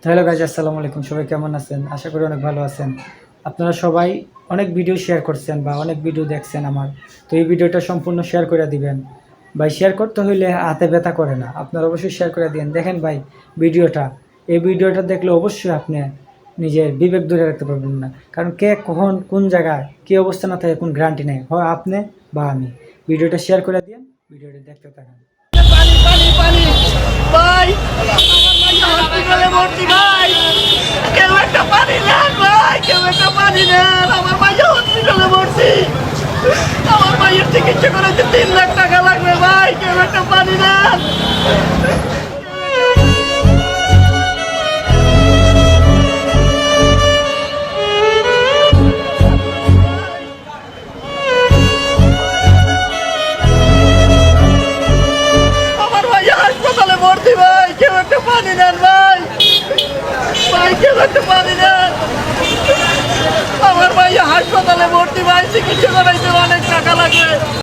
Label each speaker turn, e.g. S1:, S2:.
S1: Hello guys, আসসালামু আলাইকুম। সবাই কেমন আছেন? আশা করি অনেক ভালো আছেন। আপনারা সবাই অনেক ভিডিও শেয়ার করছেন বা অনেক ভিডিও দেখছেন আমার। তো এই ভিডিওটা সম্পূর্ণ শেয়ার করে দিবেন ভাই। শেয়ার করতে হইলে হাতে ব্যথা করে না, আপনারা অবশ্যই শেয়ার করে দিন। দেখেন ভাই, ভিডিওটা এই ভিডিওটা দেখলে অবশ্যই আপনি নিজের বিবেক দূরে রাখতে পারবেন না, কারণ কে কখন কোন জায়গায় কী অবস্থা না থাকে কোন গ্যারান্টি নেই, হয় আপনি বা আমি। ভিডিওটা শেয়ার করে দিন, ভিডিওটা দেখতে থাকেন।
S2: পানি পানি পানি ভাই, আমার মাইয়া হসপিটালে ভর্তি ভাই। কেউ একটা পানি নেন ভাই, কেউ একটা পানি নেন। আমার মাইয়া হসপিটালে ভর্তি। আমার মাইয়ের চিকিৎসা করাইতে 3 লাখ টাকা লাগবে ভাই, কেউ একটা পানি নেন। আমার মাইয়া হাসপাতালে ভর্তি ভাই, কেউ একটা পানি নেন ভাই। ভাই কেউ একটা পানি নেন। আমার মাইয়া হাসপাতালে ভর্তি ভাই, চিকিৎসা করাইতে অনেক টাকা লাগবে।